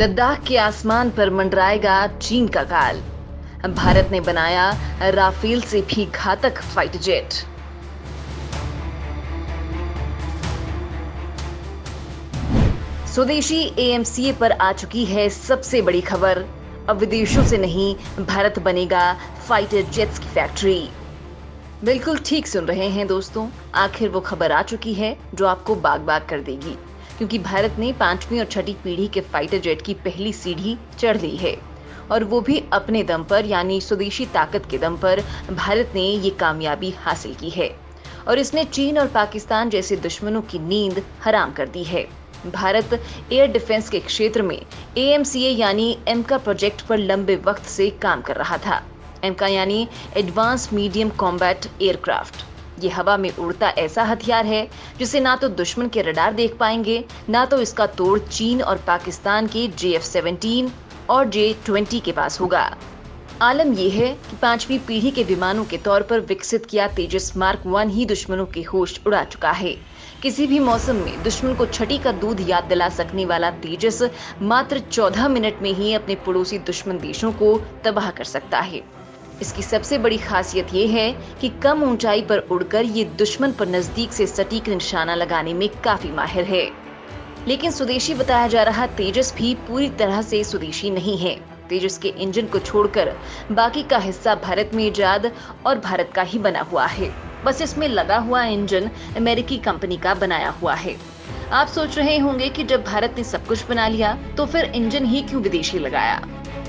लद्दाख के आसमान पर मंडराएगा चीन का काल। भारत ने बनाया राफेल से भी घातक फाइटर जेट। स्वदेशी एएमसीए पर आ चुकी है सबसे बड़ी खबर। अब विदेशों से नहीं, भारत बनेगा फाइटर जेट्स की फैक्ट्री। बिल्कुल ठीक सुन रहे हैं दोस्तों, आखिर वो खबर आ चुकी है जो आपको बाग बाग कर देगी, क्योंकि भारत ने 5वीं और 6ठी पीढ़ी के फाइटर जेट की पहली सीढ़ी चढ़ ली है, और वो भी अपने दम पर, यानी स्वदेशी ताकत के दम पर भारत ने ये कामयाबी हासिल की है और इसने चीन और पाकिस्तान जैसे दुश्मनों की नींद हराम कर दी है। भारत एयर डिफेंस के क्षेत्र में एएमसीए यानी एमका प्रोजेक्ट पर लंबे वक्त से काम कर रहा था। एमका यानी एडवांस मीडियम कॉम्बैट एयरक्राफ्ट। ये हवा में उड़ता ऐसा हथियार है जिसे ना तो दुश्मन के रडार देख पाएंगे, ना तो इसका तोड़ चीन और पाकिस्तान के JF-17 और J-20 के पास होगा। आलम यह है कि 5वीं पीढ़ी के विमानों के तौर पर विकसित किया तेजस मार्क 1 ही दुश्मनों के होश उड़ा चुका है। किसी भी मौसम में दुश्मन को छठी का दूध याद दिला सकने वाला तेजस मात्र 14 मिनट में ही अपने पड़ोसी दुश्मन देशों को तबाह कर सकता है। इसकी सबसे बड़ी खासियत ये है कि कम ऊंचाई पर उड़कर ये दुश्मन पर नजदीक से सटीक निशाना लगाने में काफी माहिर है। लेकिन स्वदेशी बताया जा रहा तेजस भी पूरी तरह से स्वदेशी नहीं है। तेजस के इंजन को छोड़कर बाकी का हिस्सा भारत में इजाद और भारत का ही बना हुआ है। बस इसमें लगा हुआ इंजन अमेरिकी कंपनी का बनाया हुआ है। आप सोच रहे होंगे कि जब भारत ने सब कुछ बना लिया तो फिर इंजन ही क्यों विदेशी लगाया,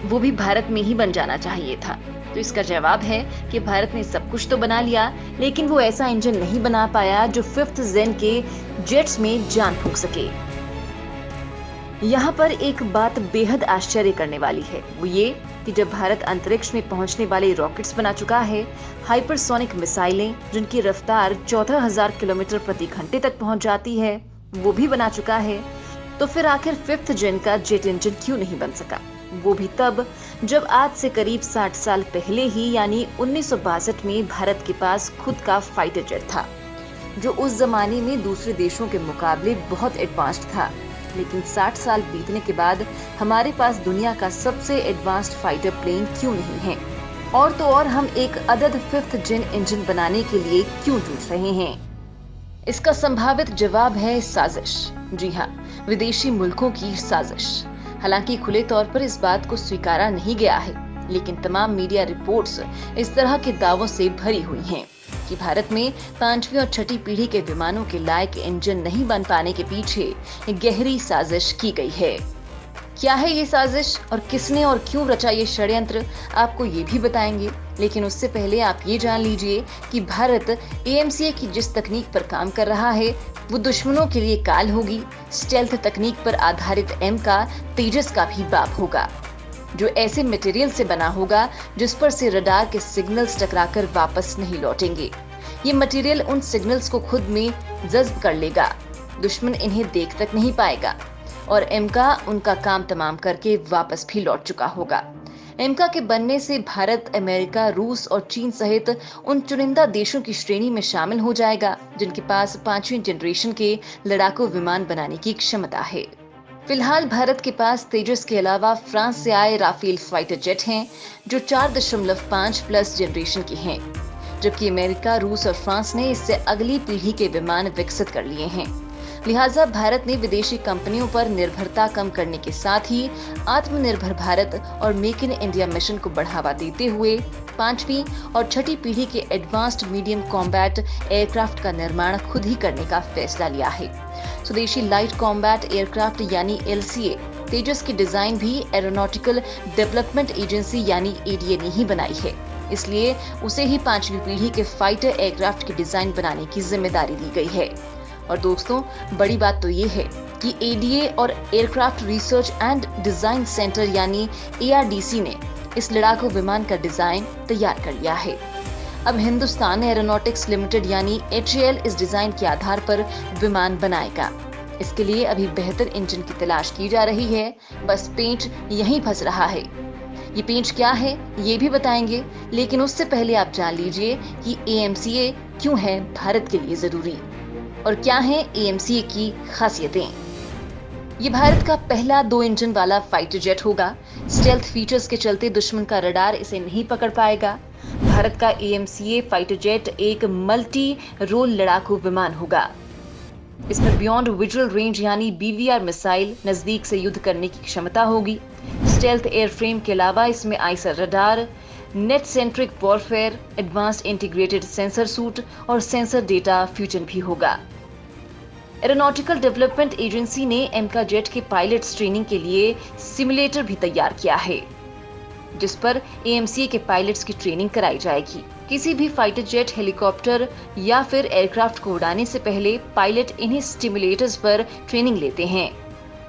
वो भी भारत में ही बन जाना चाहिए था। तो इसका जवाब है कि भारत ने सब कुछ तो बना लिया, लेकिन वो ऐसा इंजन नहीं बना पाया जो 5th जेन के जेट्स में जान फूंक सके। यहाँ पर एक बात बेहद आश्चर्य करने वाली है, वो ये कि जब भारत अंतरिक्ष में पहुंचने वाले रॉकेट्स बना चुका है, हाइपरसोनिक मिसाइलें जिनकी रफ्तार 14,000 किलोमीटर प्रति घंटे तक पहुंच जाती है, वो भी बना चुका है, तो फिर आखिर 5th जेन का जेट इंजन क्यों नहीं बन सका? वो भी तब जब आज से करीब 60 साल पहले ही, यानी 1962 में भारत के पास खुद का फाइटर जेट था, जो उस जमाने में दूसरे देशों के मुकाबले बहुत एडवांस्ड था। लेकिन 60 साल बीतने के बाद हमारे पास दुनिया का सबसे एडवांस्ड फाइटर प्लेन क्यों नहीं है? और तो और हम एक अदद 5th जेन इंजन बनाने के लिए क्यों जूझ रहे हैं? इसका संभावित जवाब है साजिश। जी हाँ, विदेशी मुल्कों की साजिश। हालांकि खुले तौर पर इस बात को स्वीकारा नहीं गया है, लेकिन तमाम मीडिया रिपोर्ट्स इस तरह के दावों से भरी हुई हैं कि भारत में 5वीं और 6ठी पीढ़ी के विमानों के लायक इंजन नहीं बन पाने के पीछे गहरी साजिश की गई है। क्या है ये साजिश और किसने और क्यों रचा ये षड्यंत्र, आपको ये भी बताएंगे। लेकिन उससे पहले आप ये जान लीजिए कि भारत एएमसीए की जिस तकनीक पर काम कर रहा है वो दुश्मनों के लिए काल होगी। स्टेल्थ तकनीक पर आधारित एमका तेजस का भी बाप होगा, जो ऐसे मटेरियल से बना होगा जिस पर से रडार के सिग्नल्स टकराकर वापस नहीं लौटेंगे। ये मटेरियल उन सिग्नल्स को खुद में जज्ब कर लेगा, दुश्मन इन्हें देख तक नहीं पाएगा, और एमका उनका काम तमाम करके वापस भी लौट चुका होगा। एमका के बनने से भारत, अमेरिका, रूस और चीन सहित उन चुनिंदा देशों की श्रेणी में शामिल हो जाएगा जिनके पास 5वीं जनरेशन के लड़ाकू विमान बनाने की क्षमता है। फिलहाल भारत के पास तेजस के अलावा फ्रांस से आए राफेल फाइटर जेट हैं, जो 4.5 प्लस जनरेशन के हैं, जबकि अमेरिका, रूस और फ्रांस ने इससे अगली पीढ़ी के विमान विकसित कर लिए हैं। लिहाजा भारत ने विदेशी कंपनियों पर निर्भरता कम करने के साथ ही आत्मनिर्भर भारत और मेक इन इंडिया मिशन को बढ़ावा देते हुए 5वीं और 6ठी पीढ़ी के एडवांस्ड मीडियम कॉम्बैट एयरक्राफ्ट का निर्माण खुद ही करने का फैसला लिया है। स्वदेशी लाइट कॉम्बैट एयरक्राफ्ट यानी LCA तेजस की डिजाइन भी एरोनॉटिकल डेवलपमेंट एजेंसी यानी ADA ने ही बनाई है, इसलिए उसे ही 5वीं पीढ़ी के फाइटर एयरक्राफ्ट की डिजाइन बनाने की जिम्मेदारी दी गई है। और दोस्तों, बड़ी बात तो ये है कि ADA और aircraft research and design centre यानी ARDC ने इस लड़ाकू विमान का डिजाइन तैयार कर लिया है। अब हिंदुस्तान एरोनॉटिक्स लिमिटेड यानी HAL इस डिजाइन के आधार पर विमान बनाएगा। इसके लिए अभी बेहतर इंजन की तलाश की जा रही है, बस पेंच यहीं फंस रहा है। ये पेंच क्या है ये भी बताएंगे, लेकिन उससे पहले आप जान लीजिए कि एएमसीए क्यों है भारत के लिए जरूरी और क्या है एएमसीए की खासियतें। ये भारत का पहला 2 इंजन वाला फाइटर जेट होगा। स्टेल्थ फीचर्स के चलते दुश्मन का रडार इसे नहीं पकड़ पाएगा। भारत का एएमसीए फाइटर जेट एक मल्टी रोल लड़ाकू विमान होगा। इसमें बियॉन्ड विजुअल रेंज यानी बीवीआर मिसाइल नजदीक से युद्ध करने की क्षमता होगी। स्टेल्थ एयरफ्रेम के अलावा इसमें Eicher radar, net centric warfare, advanced integrated sensor suit और सेंसर डेटा फ्यूजन भी होगा। एरोनॉटिकल डेवलपमेंट एजेंसी ने एमका जेट के पायलट्स ट्रेनिंग के लिए सिमुलेटर भी तैयार किया है, जिस पर एएमसीए के पायलट्स की ट्रेनिंग कराई जाएगी। किसी भी फाइटर जेट, हेलीकॉप्टर या फिर एयरक्राफ्ट को उड़ाने से पहले पायलट इन्हीं स्टिमुलेटर्स पर ट्रेनिंग लेते हैं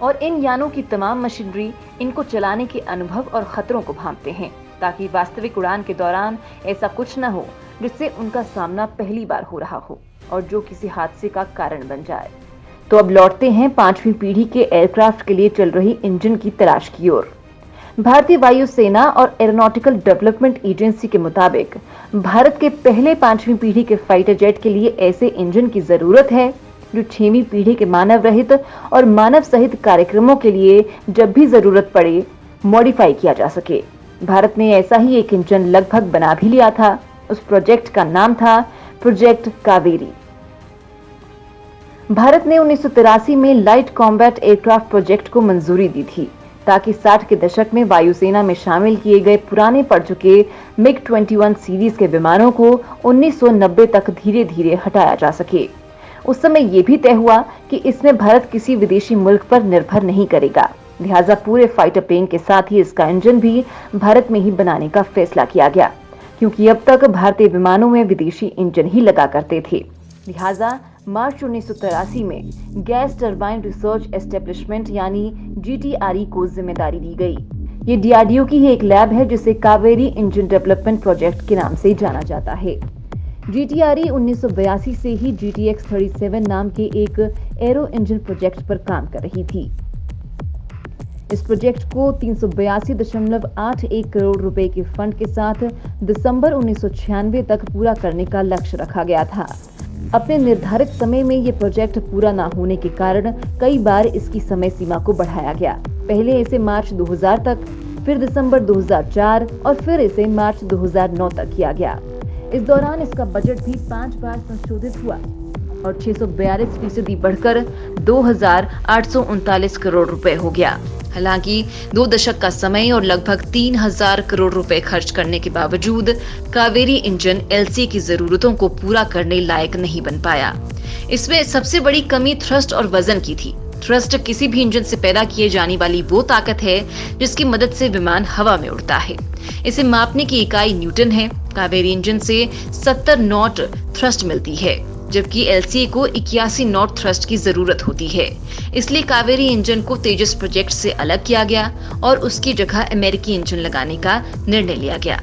और इन यानों की तमाम मशीनरी इनको चलाने के अनुभव और खतरों को भांपते हैं, ताकि वास्तविक उड़ान के दौरान ऐसा कुछ न हो जिससे उनका सामना पहली बार हो रहा हो और जो किसी हादसे का कारण बन जाए। तो अब लौटते हैं 5वीं पीढ़ी के एयरक्राफ्ट के लिए चल रही इंजन की तलाश की ओर। भारतीय वायुसेना और एरोनॉटिकल डेवलपमेंट एजेंसी के मुताबिक भारत के पहले 5वीं पीढ़ी के फाइटर जेट के लिए ऐसे इंजन की जरूरत है जो 6वीं पीढ़ी के मानव रहित और मानव सहित कार्यक्रमों के लिए जब भी जरूरत पड़े मॉडिफाई किया जा सके। भारत ने ऐसा ही एक इंजन लगभग बना भी लिया था। उस प्रोजेक्ट का नाम था प्रोजेक्ट कावेरी। भारत ने 1983 में लाइट कॉम्बैट एयरक्राफ्ट प्रोजेक्ट को मंजूरी दी थी, ताकि 60 के दशक में वायुसेना में शामिल किए गए पुराने पड़ चुके मिग-21 सीरीज के विमानों को 1990 तक धीरे धीरे हटाया जा सके। उस समय यह भी तय हुआ कि इसमें भारत किसी विदेशी मुल्क पर निर्भर नहीं करेगा, लिहाजा पूरे फाइटर प्लेन के साथ ही इसका इंजन भी भारत में ही बनाने का फैसला किया गया, क्योंकि अब तक भारतीय विमानों में विदेशी इंजन ही लगा करते थे। लिहाजा मार्च 1983 में गैस टरबाइन रिसर्च एस्टेब्लिशमेंट यानी जीटीआरई को जिम्मेदारी दी गई। ये डीआरडीओ की ही एक लैब है जिसे कावेरी इंजन डेवलपमेंट प्रोजेक्ट के नाम से जाना जाता है। जीटीआरई 1982 से ही GTX-37 नाम के एक एरो इंजन प्रोजेक्ट पर काम कर रही थी। इस प्रोजेक्ट को 382.81 करोड़ रुपए के फंड के साथ दिसंबर 1996 तक पूरा करने का लक्ष्य रखा गया था। अपने निर्धारित समय में ये प्रोजेक्ट पूरा न होने के कारण कई बार इसकी समय सीमा को बढ़ाया गया। पहले इसे मार्च 2000 तक, फिर दिसंबर 2004 और फिर इसे मार्च 2009 तक किया गया। इस दौरान इसका बजट भी 5 बार संशोधित हुआ और 642% बढ़कर 2,839 करोड़ रुपए हो गया। हालांकि 2 दशक का समय और लगभग 3,000 करोड़ रुपए खर्च करने के बावजूद कावेरी इंजन एलसी की जरूरतों को पूरा करने लायक नहीं बन पाया। इसमें सबसे बड़ी कमी थ्रस्ट और वजन की थी। थ्रस्ट किसी भी इंजन से पैदा किए जाने वाली वो ताकत है जिसकी मदद से विमान हवा में उड़ता है। इसे मापने की इकाई न्यूटन है। कावेरी इंजन से 70 नॉट थ्रस्ट मिलती है, जबकि एलसीए को 81 नॉट थ्रस्ट की जरूरत होती है। इसलिए कावेरी इंजन को तेजस प्रोजेक्ट से अलग किया गया और उसकी जगह अमेरिकी इंजन लगाने का निर्णय लिया गया।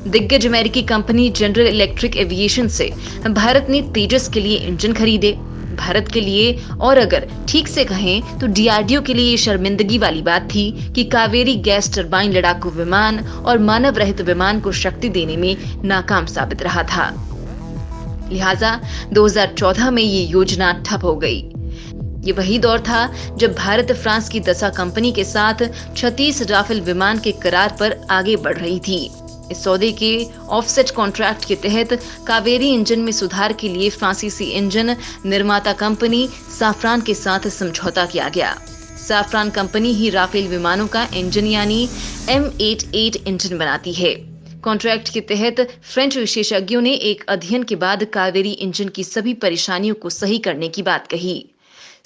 दिग्गज अमेरिकी कंपनी जनरल इलेक्ट्रिक एविएशन से भारत ने तेजस के लिए इंजन खरीदे। भारत के लिए, और अगर ठीक से कहें तो डीआरडीओ के लिए ये शर्मिंदगी वाली बात थी कि कावेरी गैस टरबाइन लड़ाकू विमान और मानव रहित विमान को शक्ति देने में नाकाम साबित रहा था। लिहाजा 2014 में ये योजना ठप हो गई। ये वही दौर था जब भारत फ्रांस की दसा कंपनी के साथ 36 राफेल विमान के करार पर आगे बढ़ रही थी। इस सौदे के ऑफसेट कॉन्ट्रैक्ट के तहत कावेरी इंजन में सुधार के लिए फ्रांसीसी इंजन निर्माता कंपनी साफ्रान के साथ समझौता किया गया। साफ्रान कंपनी ही राफेल विमानों का इंजन यानी M88 इंजन बनाती है। कॉन्ट्रैक्ट के तहत फ्रेंच विशेषज्ञों ने एक अध्ययन के बाद कावेरी इंजन की सभी परेशानियों को सही करने की बात कही।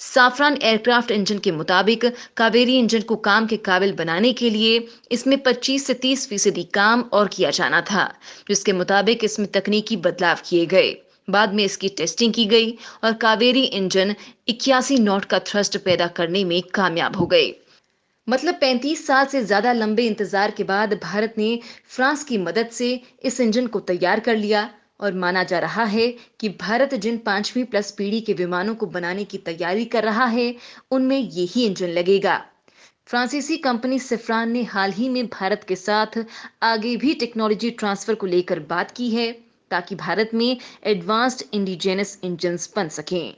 साफ्रान एयरक्राफ्ट इंजन के मुताबिक कावेरी इंजन को काम के काबिल बनाने के लिए इसमें 25 से 30% काम और किया जाना था, जिसके मुताबिक इसमें तकनीकी बदलाव किए गए। बाद में इसकी टेस्टिंग की गई और कावेरी इंजन 81 नॉट का थ्रस्ट पैदा करने में कामयाब हो गए। मतलब 35 साल से ज्यादा लंबे इंतजार के बाद भारत ने फ्रांस की मदद से इस इंजन को तैयार कर लिया और माना जा रहा है कि भारत जिन 5वीं प्लस पीढ़ी के विमानों को बनाने की तैयारी कर रहा है, उनमें यही इंजन लगेगा। फ्रांसीसी कंपनी सफ्रान ने हाल ही में भारत के साथ आगे भी टेक्नोलॉजी ट्रांसफर को लेकर बात की है, ताकि भारत में एडवांस्ड इंडिजिनस इंजन्स बन सकें।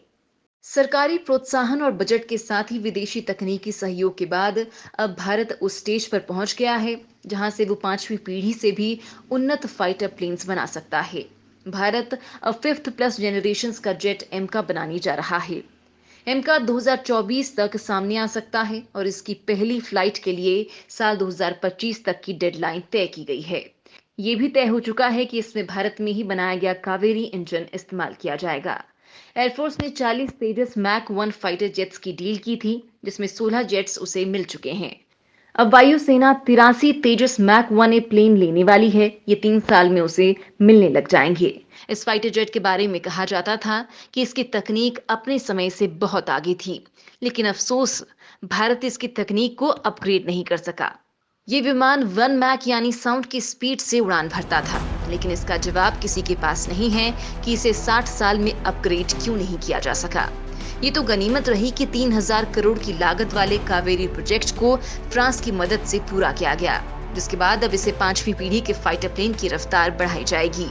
सरकारी प्रोत्साहन और बजट के साथ ही विदेशी तकनीकी सहयोग के बाद अब भारत उस स्टेज पर पहुंच गया है जहां से वो पांचवी पीढ़ी से भी उन्नत फाइटर प्लेन्स बना सकता है। भारत अब फिफ्थ प्लस जनरेशन का जेट एमका बनाने जा रहा है। एमका 2024 तक सामने आ सकता है और इसकी पहली फ्लाइट के लिए साल 2025 तक की डेडलाइन तय की गई है। ये भी तय हो चुका है कि इसमें भारत में ही बनाया गया कावेरी इंजन इस्तेमाल किया जाएगा। एयरफोर्स ने 40 तेजस मैक 1 फाइटर जेट्स की डील की थी, जिसमें 16 जेट्स उसे मिल चुके हैं। अब वायुसेना 83 तेजस मैक 1 ए प्लेन लेने वाली है। ये 3 साल में उसे मिलने लग जाएंगे। इस फाइटर जेट के बारे में कहा जाता था कि इसकी तकनीक अपने समय से बहुत आगे थी, लेकिन अफसोस भारत इसकी तकनीक को अपग्रेड नहीं कर सका। ये विमान 1 मैक यानी साउंड की स्पीड से उड़ान भरता था, लेकिन इसका जवाब किसी के पास नहीं है कि इसे 60 साल में अपग्रेड क्यों नहीं किया जा सका। ये तो गनीमत रही कि 3000 करोड़ की लागत वाले कावेरी प्रोजेक्ट को फ्रांस की मदद से पूरा किया गया, जिसके बाद अब इसे पांचवी पीढ़ी के फाइटर प्लेन की रफ्तार बढ़ाई जाएगी।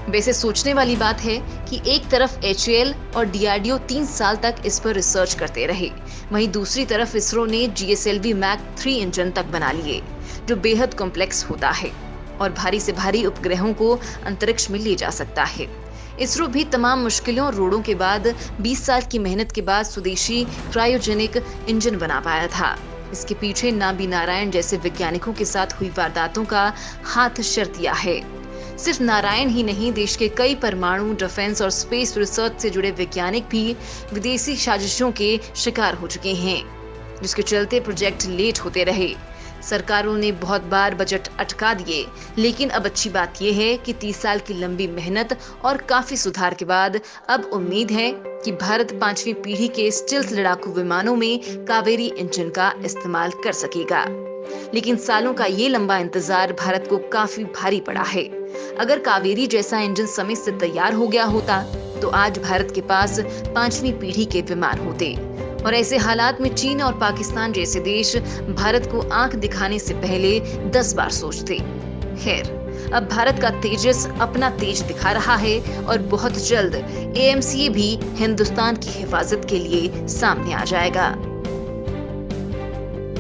वैसे सोचने वाली बात है कि एक तरफ HAL और DRDO 3 साल तक इस पर रिसर्च करते रहे, वहीं दूसरी तरफ इसरो ने GSLV मैक 3 इंजन तक बना लिए, जो बेहद कॉम्प्लेक्स होता है और भारी से भारी उपग्रहों को अंतरिक्ष में ले जा सकता है। इसरो भी तमाम मुश्किलों और रोड़ों के बाद 20 साल की मेहनत के बाद स्वदेशी क्रायोजेनिक इंजन बना पाया था। इसके पीछे नाबी नारायण जैसे वैज्ञानिकों के साथ हुई वारदातों का हाथ शर्तिया है। सिर्फ नारायण ही नहीं, देश के कई परमाणु, डिफेंस और स्पेस रिसर्च से जुड़े वैज्ञानिक भी विदेशी साजिशों के शिकार हो चुके हैं, जिसके चलते प्रोजेक्ट लेट होते रहे। सरकारों ने बहुत बार बजट अटका दिए, लेकिन अब अच्छी बात यह है कि 30 साल की लंबी मेहनत और काफी सुधार के बाद अब उम्मीद है कि भारत पांचवी पीढ़ी के स्टिल्थ लड़ाकू विमानों में कावेरी इंजन का इस्तेमाल कर सकेगा। लेकिन सालों का ये लंबा इंतजार भारत को काफी भारी पड़ा है। अगर कावेरी जैसा इंजन समय से तैयार हो गया होता तो आज भारत के पास पांचवी पीढ़ी के विमान होते, और ऐसे हालात में चीन और पाकिस्तान जैसे देश भारत को आंख दिखाने से पहले 10 बार सोचते। खैर, अब भारत का तेजस अपना तेज दिखा रहा है और बहुत जल्द AMCA भी हिंदुस्तान की हिफाजत के लिए सामने आ जाएगा।